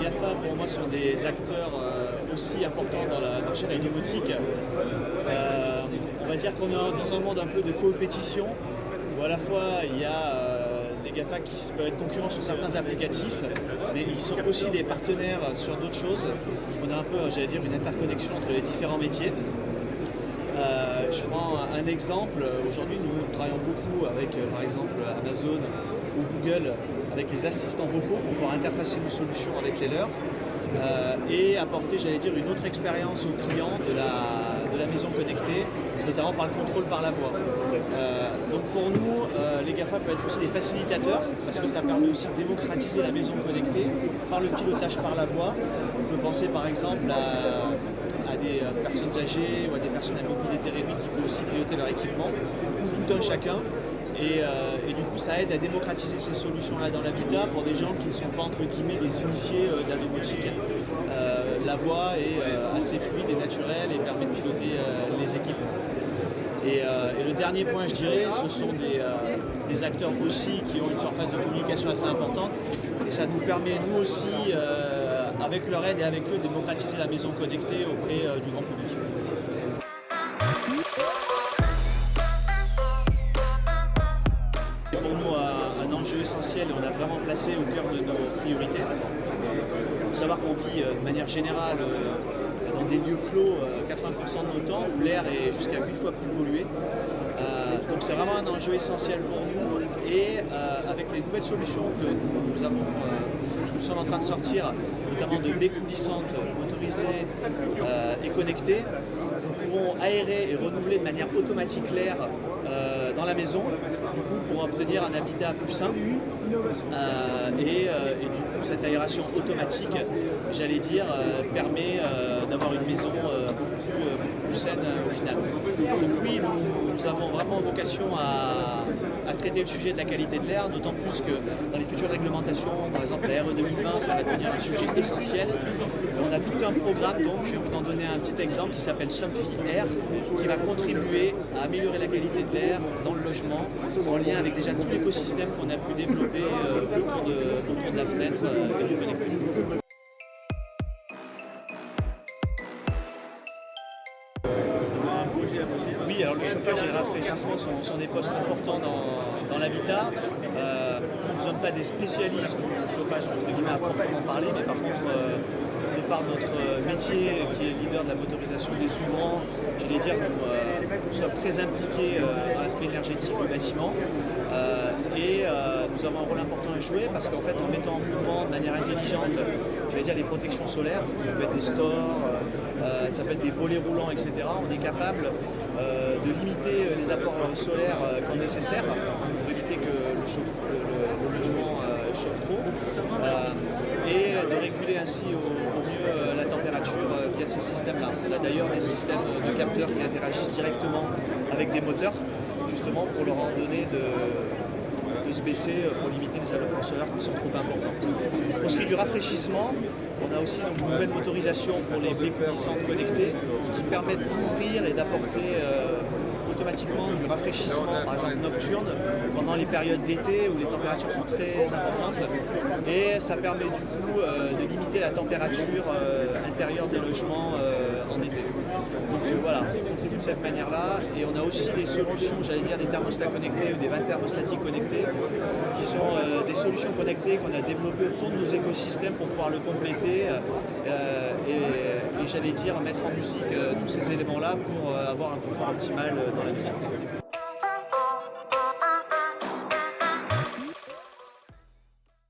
GAFA pour moi sont des acteurs aussi importants dans la marché de la domotique. On va dire qu'on est dans un monde un peu de compétition où à la fois il y a des GAFA qui peuvent être concurrents sur certains applicatifs, mais ils sont aussi des partenaires sur d'autres choses. On a un peu, j'allais dire, une interconnexion entre les différents métiers. Je prends un exemple. Aujourd'hui, nous travaillons beaucoup avec, par exemple, Amazon ou Google, avec les assistants vocaux pour pouvoir interfacer nos solutions avec les leurs et apporter, j'allais dire, une autre expérience aux clients de la maison connectée, notamment par le contrôle par la voix. Donc pour nous, les GAFA peuvent être aussi des facilitateurs parce que ça permet aussi de démocratiser la maison connectée par le pilotage par la voix. On peut penser par exemple à des personnes âgées ou à des personnes à mobilité réduite qui peuvent aussi piloter leur équipement, ou tout un chacun. Et du coup, ça aide à démocratiser ces solutions-là dans l'habitat pour des gens qui ne sont pas, entre guillemets, des initiés de la domotique. La voix est assez fluide et naturelle et permet de piloter les équipements. Et le dernier point, je dirais, ce sont des acteurs aussi qui ont une surface de communication assez importante. Et ça nous permet, nous aussi, avec leur aide et avec eux, de démocratiser la maison connectée auprès du grand public. C'est pour nous un enjeu essentiel et on a vraiment placé au cœur de nos priorités. Il faut savoir qu'on vit de manière générale dans des lieux clos 80% de nos temps où l'air est jusqu'à 8 fois plus pollué. Donc c'est vraiment un enjeu essentiel pour nous et avec les nouvelles solutions que nous sommes en train de sortir, notamment de baies coulissantes motorisées et connectées, nous pourrons aérer et renouveler de manière automatique l'air dans la maison, du coup pour obtenir un habitat plus sain et du coup cette aération automatique, j'allais dire, permet d'avoir une maison beaucoup plus saine au final. Donc oui, nous avons vraiment vocation à traiter le sujet de la qualité de l'air, d'autant plus que dans les futures réglementations, par exemple la RE 2020, ça va devenir un sujet essentiel. On a tout un programme, donc je vais vous en donner un petit exemple qui s'appelle Somfy Air, qui va contribuer à améliorer la qualité de l'air dans le logement, en lien avec déjà tout l'écosystème qu'on a pu développer autour de la fenêtre et du connecté. Oui, alors le chauffage et le rafraîchissement sont des postes importants dans l'habitat. Nous ne sommes pas des spécialistes du chauffage entre guillemets à proprement parler, mais par contre, de par notre métier qui est leader de la motorisation des ouvrants, j'allais dire nous sommes très impliqués dans l'aspect énergétique du bâtiment et nous avons un rôle important à jouer parce qu'en fait en mettant en mouvement de manière intelligente, j'allais dire les protections solaires, ça peut être des stores, ça peut être des volets roulants, etc. On est capable de limiter les apports solaires quand nécessaire, pour éviter que le logement chauffe trop, et de réguler ainsi au mieux la température via ces systèmes-là. On a d'ailleurs des systèmes de capteurs qui interagissent directement avec des moteurs, justement pour leur ordonner de se baisser pour limiter les apports solaires qui sont trop importants. Pour ce qui est du rafraîchissement, on a aussi une nouvelle motorisation pour les baies coulissantes connectées qui permettent d'ouvrir et d'apporter automatiquement du rafraîchissement, par exemple nocturne, pendant les périodes d'été où les températures sont très importantes. Et ça permet du coup de limiter la température intérieure des logements en été. Donc voilà, on contribue de cette manière-là. Et on a aussi des solutions, j'allais dire des thermostats connectés ou des vannes thermostatiques connectées, qui sont des solutions connectées qu'on a développées autour de nos écosystèmes pour pouvoir le compléter et j'allais dire mettre en musique tous ces éléments-là pour avoir un confort optimal dans la maison.